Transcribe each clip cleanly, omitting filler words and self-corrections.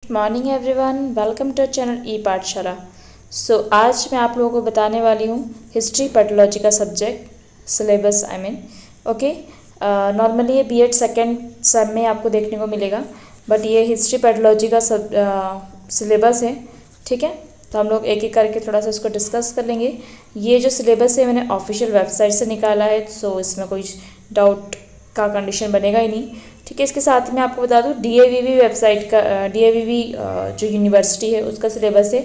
Morning everyone, welcome to channel e Pathshala. आज मैं आप लोगों को बताने वाली हूँ हिस्ट्री पैथोलॉजी का सब्जेक्ट सिलेबस ओके। नॉर्मली ये बीएड सेकेंड सेम में आपको देखने को मिलेगा, बट ये हिस्ट्री पैथोलॉजी का सिलेबस है। ठीक है, तो हम लोग एक एक करके थोड़ा सा इसको डिस्कस कर लेंगे। ये जो सिलेबस है मैंने ऑफिशियल वेबसाइट से निकाला है, सो इसमें कोई डाउट का कंडीशन बनेगा ही नहीं। ठीक है, इसके साथ में आपको बता दूं डीएवीवी वेबसाइट का डीएवीवी जो यूनिवर्सिटी है उसका सिलेबस है।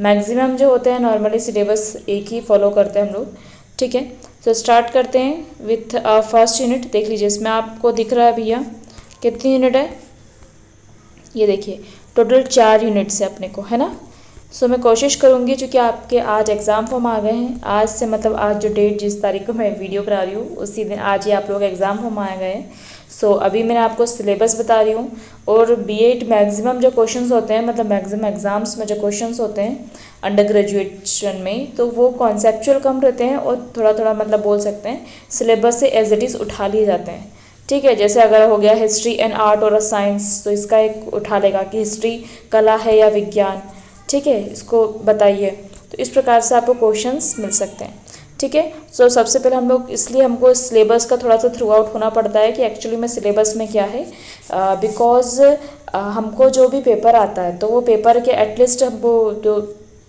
मैक्सिमम जो होते हैं नॉर्मली सिलेबस एक ही फॉलो करते हैं हम लोग। ठीक है, तो स्टार्ट करते हैं विथ फर्स्ट यूनिट। देख लीजिए, इसमें आपको दिख रहा है भैया कितनी यूनिट है। ये देखिए टोटल 4 यूनिट्स है अपने को, है ना। मैं कोशिश करूँगी, चूँकि आपके आज एग्ज़ाम फॉर्म आ गए हैं, आज से मतलब आज जो डेट जिस तारीख को मैं वीडियो बना रही हूँ उसी दिन आज ही आप लोग एग्ज़ाम फॉर्म आ गए हैं। अभी मैंने आपको सिलेबस बता रही हूँ। और बीएड मैक्सिमम जो क्वेश्चंस होते हैं, मतलब मैक्सिमम एग्ज़ाम्स में जो क्वेश्चंस होते हैं अंडर ग्रेजुएशन में, तो वो कॉन्सेप्चुअल कम रहते हैं और थोड़ा थोड़ा मतलब बोल सकते हैं सिलेबस से एज इट इज़ उठा लिए जाते हैं। ठीक है, जैसे अगर हो गया हिस्ट्री एंड आर्ट और साइंस, तो इसका एक उठा लेगा कि हिस्ट्री कला है या विज्ञान। ठीक है, इसको बताइए। तो इस प्रकार से आपको क्वेश्चंस मिल सकते हैं। ठीक है, सबसे पहले हम लोग इसलिए हमको सिलेबस का थोड़ा सा थ्रू आउट होना पड़ता है कि एक्चुअली में सिलेबस में क्या है, बिकॉज हमको जो भी पेपर आता है तो वो पेपर के एटलीस्ट हमको जो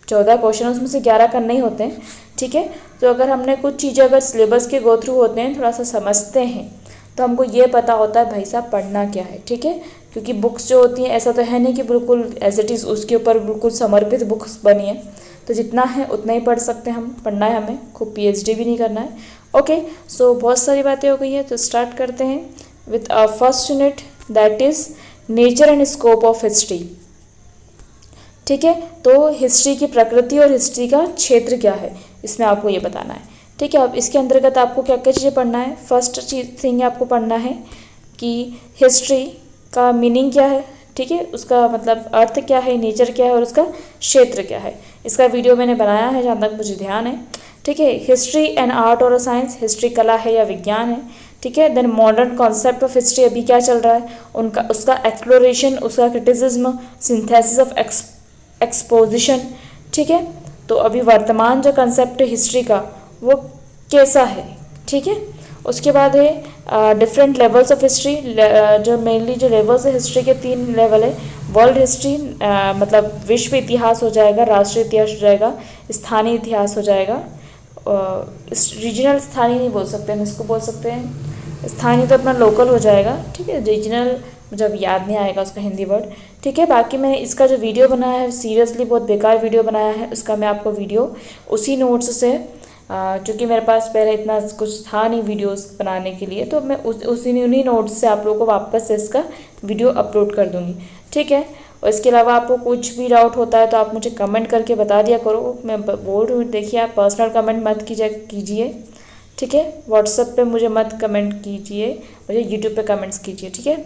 14 क्वेश्चन उसमें से 11 करने ही होते हैं। ठीक है, तो अगर हमने कुछ चीज़ें अगर सिलेबस के गो थ्रू होते हैं, थोड़ा सा समझते हैं, तो हमको ये पता होता है भाई साहब पढ़ना क्या है। ठीक है, क्योंकि बुक्स जो होती हैं ऐसा तो है नहीं कि बिल्कुल एज इट इज़ उसके ऊपर बिल्कुल समर्पित बुक्स बनी है, तो जितना है उतना ही पढ़ सकते हैं हम। पढ़ना है हमें, खूब पीएचडी भी नहीं करना है। ओके, बहुत सारी बातें हो गई है, तो स्टार्ट करते हैं with first unit, that is nature and scope of history. ठीक है, तो हिस्ट्री की प्रकृति और हिस्ट्री का क्षेत्र क्या है, इसमें आपको ये बताना है। ठीक है, अब इसके अंतर्गत आपको क्या क्या चीज़ें पढ़ना है। फर्स्ट थिंग आपको पढ़ना है कि हिस्ट्री का मीनिंग क्या है। ठीक है, उसका मतलब अर्थ क्या है, नेचर क्या है और उसका क्षेत्र क्या है। इसका वीडियो मैंने बनाया है जहाँ तक मुझे ध्यान है। ठीक है, हिस्ट्री एंड आर्ट और साइंस, हिस्ट्री कला है या विज्ञान है। ठीक है, then modern concept of history अभी क्या चल रहा है, उनका उसका एक्सप्लोरेशन, उसका क्रिटिसिज्म, सिंथेसिस ऑफ एक्सपोजिशन। ठीक है, तो अभी वर्तमान जो कंसेप्ट है हिस्ट्री का वो कैसा है। ठीक है, उसके बाद है डिफरेंट लेवल्स ऑफ हिस्ट्री। जो मेनली जो लेवल्स है हिस्ट्री के 3 लेवल है। वर्ल्ड हिस्ट्री मतलब विश्व इतिहास हो जाएगा, राष्ट्रीय इतिहास हो जाएगा, स्थानीय इतिहास हो जाएगा। रीजनल स्थानीय नहीं बोल सकते हम, इसको बोल सकते हैं स्थानीय, तो अपना लोकल हो जाएगा। ठीक है, रीजनल मुझे अब याद नहीं आएगा उसका हिंदी वर्ड। ठीक है, बाकी मैंने इसका जो वीडियो बनाया है सीरियसली बहुत बेकार वीडियो बनाया है, उसका मैं आपको वीडियो उसी नोट्स से, चूँकि मेरे पास पहले इतना कुछ था नहीं वीडियोस बनाने के लिए, तो मैं उन्हीं नोट्स से आप लोगों को वापस से इसका वीडियो अपलोड कर दूँगी। ठीक है, और इसके अलावा आपको कुछ भी डाउट होता है तो आप मुझे कमेंट करके बता दिया करो। मैं बोल रही हूँ, देखिए आप पर्सनल कमेंट मत कीजिए। ठीक है, व्हाट्सएप पे मुझे मत कमेंट कीजिए, मुझे यूट्यूब पे कमेंट्स कीजिए। ठीक है,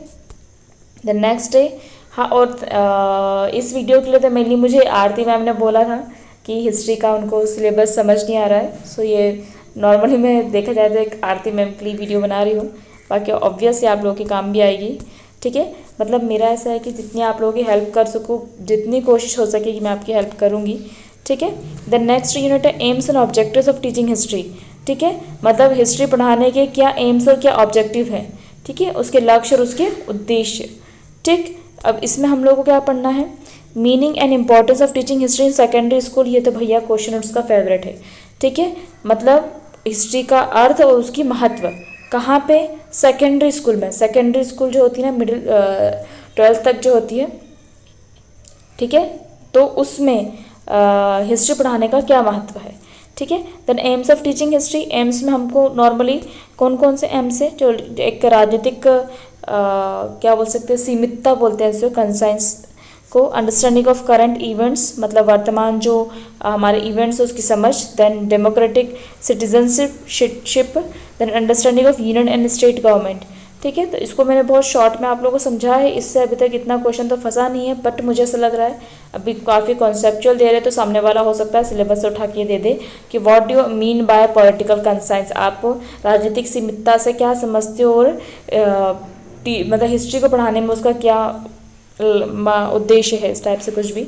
द नेक्स्ट डे, हाँ, और इस वीडियो के लिए तो मेनली मुझे आरती मैम ने बोला था कि हिस्ट्री का उनको सिलेबस समझ नहीं आ रहा है। ये नॉर्मली मैं देखा जाए तो एक आरती मैम के लिए वीडियो बना रही हूँ, बाकी ऑब्वियसली आप लोगों के काम भी आएगी। ठीक है, मतलब मेरा ऐसा है कि जितनी आप लोगों की हेल्प कर सकूँ, जितनी कोशिश हो सके कि मैं आपकी हेल्प करूँगी। ठीक है, द नेक्स्ट यूनिट है AIIMS and objectives of teaching history. ठीक है, मतलब हिस्ट्री पढ़ाने के क्या एम्स और क्या ऑब्जेक्टिव हैं। ठीक है, उसके लक्ष्य और उसके उद्देश्य। ठीक, अब इसमें हम लोगों को क्या पढ़ना है, meaning and importance of teaching history in secondary school. ये तो भैया क्वेश्चन उसका फेवरेट है। ठीक है, मतलब हिस्ट्री का अर्थ और उसकी महत्व कहाँ पे, सेकेंडरी स्कूल में। सेकेंडरी स्कूल जो होती है ना, मिडिल 12th तक जो होती है। ठीक है, तो उसमें हिस्ट्री पढ़ाने का क्या महत्व है। ठीक है, then aims of teaching history. Aims में हमको नॉर्मली कौन कौन से एम्स है, जो एक राजनीतिक क्या बोल सकते हैं, सीमितता बोलते हैं इसको, कंसाइंस को, अंडरस्टैंडिंग ऑफ करंट इवेंट्स, मतलब वर्तमान जो हमारे इवेंट्स है उसकी समझ, then democratic citizenship, then understanding of union and state government. ठीक है, तो इसको मैंने बहुत शॉर्ट में आप लोगों को समझा है, इससे अभी तक इतना क्वेश्चन तो फंसा नहीं है, बट मुझे ऐसा लग रहा है अभी काफ़ी कॉन्सेप्चुअल दे रहे हैं, तो सामने वाला हो सकता है सिलेबस से उठा के दे दे कि what do you mean by political conscience, आप राजनीतिक सीमितता से क्या समझते हो, और मतलब हिस्ट्री को पढ़ाने में उसका क्या उद्देश्य है, इस टाइप से कुछ भी।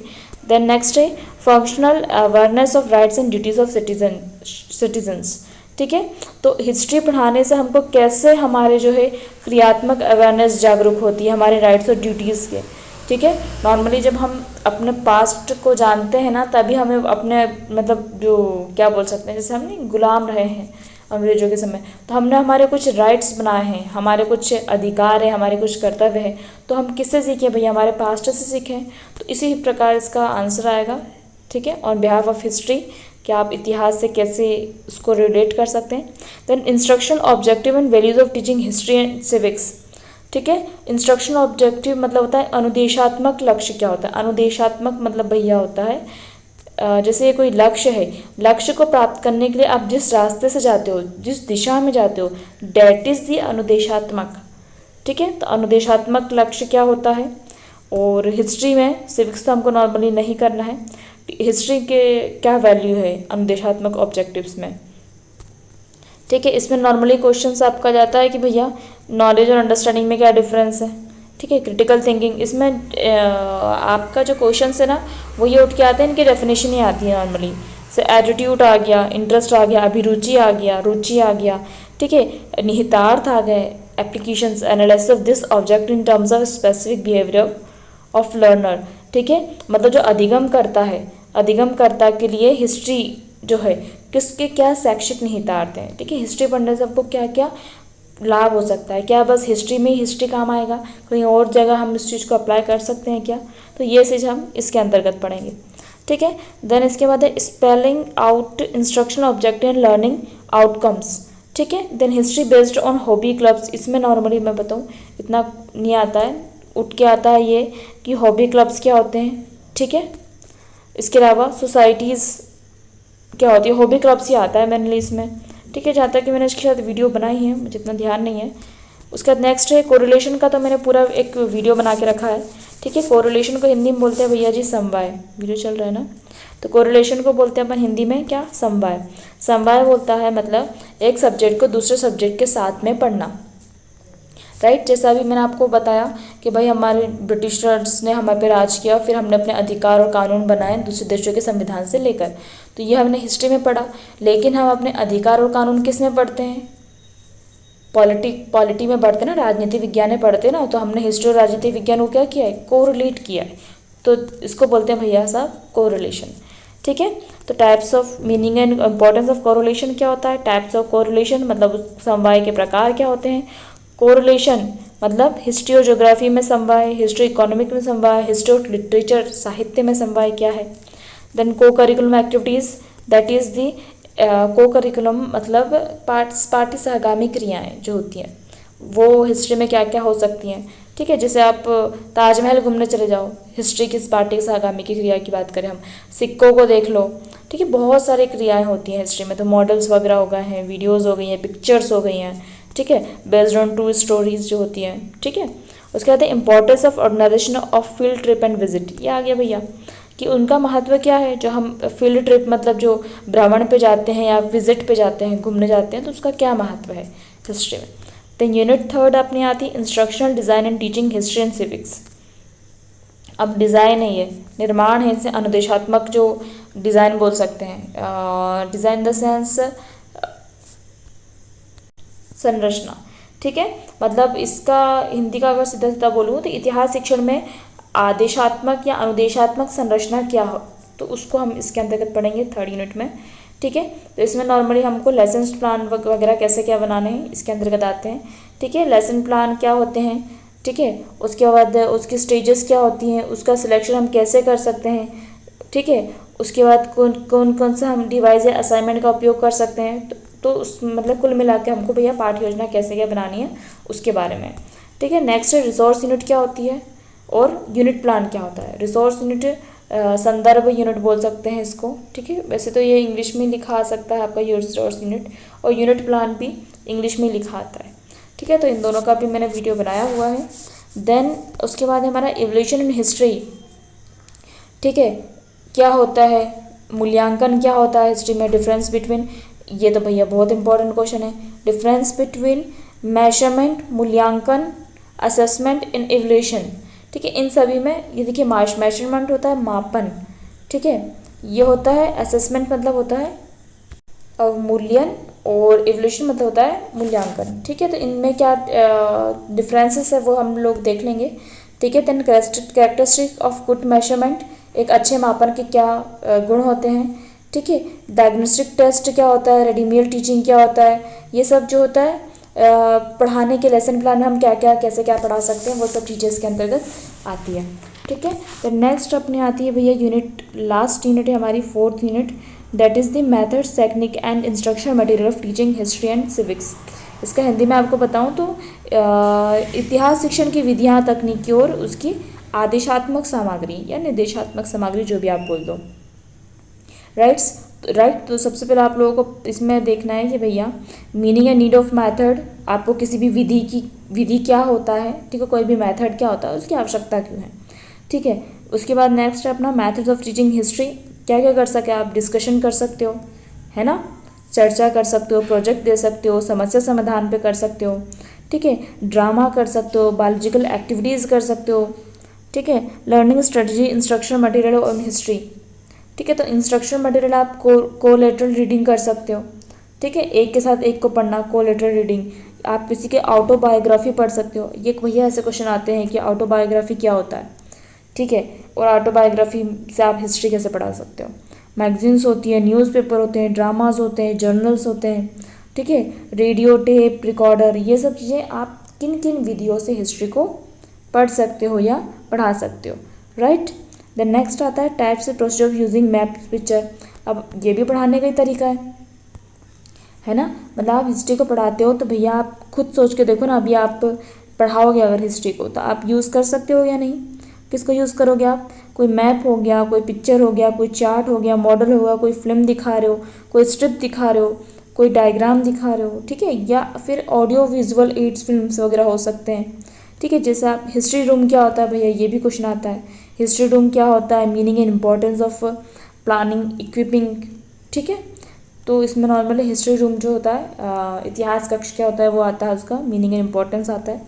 देन नेक्स्ट है functional awareness of rights and duties of citizens. ठीक है, तो हिस्ट्री पढ़ाने से हमको कैसे हमारे जो है क्रियात्मक अवेयरनेस जागरूक होती है हमारे राइट्स और ड्यूटीज़ के। ठीक है, नॉर्मली जब हम अपने पास्ट को जानते हैं ना, तभी हमें अपने मतलब जो क्या बोल सकते हैं, जैसे हम गुलाम रहे हैं अंग्रेजों के समय, तो हमने हमारे कुछ राइट्स बनाए हैं, हमारे कुछ अधिकार हैं, हमारे कुछ कर्तव्य हैं, तो हम किससे सीखें भैया, हमारे पास्ट से सीखें। तो इसी प्रकार इसका आंसर आएगा। ठीक है, ऑन बिहाफ ऑफ हिस्ट्री, कि आप इतिहास से कैसे उसको रिलेट कर सकते हैं। Then instruction objective and values of teaching history and civics. ठीक है, इंस्ट्रक्शन ऑब्जेक्टिव मतलब होता है अनुदेशात्मक लक्ष्य। क्या होता है अनुदेशात्मक मतलब भैया होता है जैसे कोई लक्ष्य है, लक्ष्य को प्राप्त करने के लिए आप जिस रास्ते से जाते हो, जिस दिशा में जाते हो, डेट इज़ दी अनुदेशात्मक। ठीक है, तो अनुदेशात्मक लक्ष्य क्या होता है। और हिस्ट्री में सिविक्स तो हमको नॉर्मली नहीं करना है, हिस्ट्री के क्या वैल्यू है अनुदेशात्मक ऑब्जेक्टिव्स में। ठीक है, इसमें नॉर्मली क्वेश्चंस आपका जाता है कि भैया नॉलेज और अंडरस्टैंडिंग में क्या डिफरेंस है। ठीक है, क्रिटिकल थिंकिंग, इसमें आपका जो क्वेश्चन है ना वो ये उठ के आते हैं, इनकी डेफिनेशन ही आती है नॉर्मली। से एटीट्यूड आ गया, इंटरेस्ट आ गया, अभिरुचि आ गया, रुचि आ गया। ठीक है, निहितार्थ आ गए, applications, analysis of this object in terms of specific behaviour of learner. ठीक है, मतलब जो अधिगम करता है, अधिगमकर्ता के लिए हिस्ट्री जो है किसके क्या शैक्षिक निहितार्थ हैं। ठीक है, हिस्ट्री पढ़ने से आपको क्या क्या लाभ हो सकता है, क्या बस हिस्ट्री में ही हिस्ट्री काम आएगा, कहीं और जगह हम इस चीज़ को अप्लाई कर सकते हैं क्या, तो ये चीज़ हम इसके अंतर्गत पढ़ेंगे। ठीक है, देन इसके बाद है spelling out instruction objective and learning outcomes. ठीक है, then history based on hobby clubs, इसमें नॉर्मली मैं बताऊँ इतना नहीं आता है, उठ के आता है ये कि हॉबी क्लब्स क्या होते हैं। ठीक है, इसके अलावा सोसाइटीज़ क्या होती है, हॉबी क्लब्स ही आता है मेनली इसमें। ठीक है, जहाँ तक कि मैंने इसके साथ वीडियो बनाई है, मुझे इतना ध्यान नहीं है। उसके बाद नेक्स्ट है कोरिलेशन का, तो मैंने पूरा एक वीडियो बना के रखा है। ठीक है, कोरिलेशन को हिंदी में बोलते हैं भैया जी समवाय, वीडियो चल रहा है ना, तो कोरिलेशन को बोलते हैं अपन हिंदी में क्या, समवाय। समवाय बोलता है मतलब एक सब्जेक्ट को दूसरे सब्जेक्ट के साथ में पढ़ना। राइट, जैसा अभी मैंने आपको बताया कि भाई हमारे ब्रिटिशर्स ने हमारे पे राज किया, फिर हमने अपने अधिकार और कानून बनाए दूसरे देशों के संविधान से लेकर, तो ये हमने हिस्ट्री में पढ़ा। लेकिन हम अपने अधिकार और कानून किस में पढ़ते हैं, पॉलिटी में पढ़ते हैं ना, राजनीति विज्ञान में पढ़ते हैं ना, तो हमने हिस्ट्री और राजनीति विज्ञान को क्या किया है, कोरिलेट किया है, तो इसको बोलते हैं भैया साहब कोरिलेशन। ठीक है, तो types of meaning and importance of correlation क्या होता है, टाइप्स ऑफ कोरिलेशन मतलब समवाय के प्रकार क्या होते हैं। कोरिलेशन मतलब हिस्ट्री और ज्योग्राफी में समवाय, हिस्ट्री इकोनॉमिक में समवाय, हिस्ट्री और लिटरेचर साहित्य में समवाय क्या है। देन को curriculum activities, that is the को करिकुलम मतलब पाठ्य सहगामी क्रियाएं जो होती हैं वो हिस्ट्री में क्या क्या हो सकती हैं। ठीक है, जैसे आप ताजमहल घूमने चले जाओ, हिस्ट्री किस पाठ्य सहगामी की क्रिया की बात करें हम, सिक्कों को देख लो। ठीक है, बहुत सारी क्रियाएं होती हैं हिस्ट्री में, तो मॉडल्स वगैरह हो गए हैं, वीडियोज़ हो गई हैं, पिक्चर्स हो गई हैं। ठीक है, बेस्ड ऑन ट्रू स्टोरीज जो होती हैं। ठीक है, उसके बाद importance of organisation of field trip and visit, ये आ गया भैया कि उनका महत्व क्या है। जो हम फील्ड ट्रिप मतलब जो भ्रमण पे जाते हैं या विजिट पे जाते हैं, घूमने जाते हैं, तो उसका क्या महत्व है हिस्ट्री में। देन यूनिट थर्ड अपनी आती है instructional design and teaching history and civics. अब डिज़ाइन है, ये निर्माण है, इसे अनुदेशात्मक जो डिज़ाइन बोल सकते हैं, डिज़ाइन द सेंस संरचना। ठीक है, मतलब इसका हिंदी का अगर सीधा सीधा बोलूँ तो इतिहास शिक्षण में आदेशात्मक या अनुदेशात्मक संरचना क्या हो, तो उसको हम इसके अंतर्गत पढ़ेंगे थर्ड यूनिट में। ठीक है, तो इसमें नॉर्मली हमको लेसन प्लान वगैरह कैसे क्या बनाने हैं इसके अंतर्गत आते हैं। ठीक है, लेसन प्लान क्या होते हैं। ठीक है, उसके बाद उसकी स्टेजेस क्या होती हैं, उसका सिलेक्शन हम कैसे कर सकते हैं। ठीक है, उसके बाद कौन सा हम डिवाइस या असाइनमेंट का उपयोग कर सकते हैं, तो उस मतलब कुल मिला के हमको भैया पाठ योजना कैसे क्या बनानी है उसके बारे में। ठीक है, नेक्स्ट रिसोर्स यूनिट क्या होती है और यूनिट प्लान क्या होता है। रिसोर्स यूनिट संदर्भ यूनिट बोल सकते हैं इसको। ठीक है, वैसे तो ये इंग्लिश में लिखा आ सकता है आपका रिसोर्स यूनिट, और यूनिट प्लान भी इंग्लिश में लिखा आता है। ठीक है, तो इन दोनों का भी मैंने वीडियो बनाया हुआ है। देन उसके बाद हमारा इवोल्यूशन इन हिस्ट्री। ठीक है, क्या होता है, मूल्यांकन क्या होता है हिस्ट्री में, डिफरेंस बिटवीन, ये तो भैया बहुत इंपॉर्टेंट क्वेश्चन है, डिफरेंस बिटवीन मेजरमेंट, मूल्यांकन, असेसमेंट इन इवोल्यूशन। ठीक है। इन सभी में ये देखिए मेजरमेंट होता है मापन, ठीक है। ये होता है असेसमेंट, मतलब होता है अवमूल्यन, और इवोल्यूशन मतलब होता है मूल्यांकन, ठीक है। तो इनमें क्या डिफरेंसेस है वो हम लोग देख लेंगे, ठीक है। Then characteristic of good measurement, एक अच्छे मापन के क्या गुण होते हैं, ठीक है। डायग्नोस्टिक टेस्ट क्या होता है, रेडीमेड टीचिंग क्या होता है, ये सब जो होता है पढ़ाने के लेसन प्लान में हम क्या क्या कैसे क्या पढ़ा सकते हैं वो सब चीज़ें इसके अंतर्गत आती है, ठीक है। तो नेक्स्ट अपने आती है भैया यूनिट, लास्ट यूनिट है हमारी 4th unit, that is the methods technique and instruction material of teaching history and civics. इसका हिंदी में आपको बताऊं तो इतिहास शिक्षण की विधियां, तकनीकी और उसकी आदेशात्मक सामग्री या निर्देशात्मक सामग्री, जो भी आप बोल दो, राइट। तो सबसे पहले आप लोगों को इसमें देखना है कि भैया meaning and need of method, आपको किसी भी विधि क्या होता है, ठीक है, कोई भी मेथड क्या होता है, उसकी आवश्यकता क्यों है, ठीक है। उसके बाद नेक्स्ट है अपना मेथड्स ऑफ टीचिंग हिस्ट्री, क्या क्या कर सके आप, डिस्कशन कर सकते हो, है ना, चर्चा कर सकते हो, प्रोजेक्ट दे सकते हो, समस्या समाधान पे कर सकते हो, ठीक है, ड्रामा कर सकते हो, बायोलॉजिकल एक्टिविटीज़ कर सकते हो, ठीक है, learning strategy, instruction material on history, ठीक है। तो इंस्ट्रक्शन मटेरियल आप कोलेटरल रीडिंग कर सकते हो, ठीक है, एक के साथ एक को पढ़ना, कोलेटरल रीडिंग। आप किसी के ऑटोबायोग्राफी पढ़ सकते हो, ये भैया ऐसे क्वेश्चन आते हैं कि ऑटोबायोग्राफी क्या होता है, ठीक है, और ऑटोबायोग्राफी से आप हिस्ट्री कैसे पढ़ा सकते हो। मैगजीन्स होती है, न्यूज़पेपर होते हैं, ड्रामाज होते हैं, जर्नल्स होते हैं, ठीक है, रेडियो, टेप रिकॉर्डर, ये सब चीज़ें आप किन किन विधियों से हिस्ट्री को पढ़ सकते हो या पढ़ा सकते हो, राइट। देन नेक्स्ट आता है types and procedure of using map picture. अब ये भी पढ़ाने का ही तरीका है ना, मतलब आप हिस्ट्री को पढ़ाते हो तो भैया आप खुद सोच के देखो ना, अभी आप पढ़ाओगे अगर हिस्ट्री को तो आप यूज़ कर सकते हो या नहीं, किसको यूज़ करोगे आप, कोई मैप हो गया, कोई पिक्चर हो गया, कोई चार्ट हो गया, मॉडल हो गया, कोई फिल्म दिखा रहे हो, कोई स्ट्रिप दिखा रहे हो, कोई डायग्राम दिखा रहे हो, ठीक है, या फिर ऑडियो विजुअल एड्स फिल्म्स वगैरह हो सकते हैं, ठीक है। जैसे आप हिस्ट्री रूम क्या होता है भैया, ये भी क्वेश्चन आता है, हिस्ट्री रूम क्या होता है, meaning and importance of planning equipping, ठीक है। तो इसमें नॉर्मली हिस्ट्री रूम जो होता है, इतिहास कक्ष क्या होता है वो आता है, उसका मीनिंग एंड इम्पोर्टेंस आता है।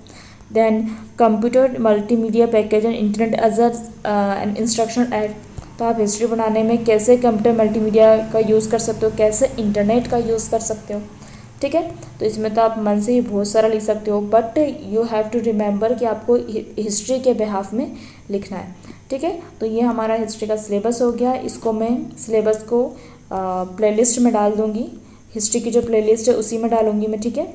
Then computer multimedia package and internet as an instruction aid, तो आप हिस्ट्री बनाने में कैसे कंप्यूटर मल्टीमीडिया का यूज़ कर सकते हो, कैसे इंटरनेट का यूज़ कर सकते हो, ठीक है। तो इसमें तो आप मन से ही बहुत सारा लिख सकते हो, but you have to remember कि आपको हिस्ट्री के बिहाफ में लिखना है, ठीक है। तो ये हमारा हिस्ट्री का सिलेबस हो गया, इसको मैं सिलेबस को प्लेलिस्ट में डाल दूँगी, हिस्ट्री की जो प्लेलिस्ट है उसी में डालूँगी मैं, ठीक है।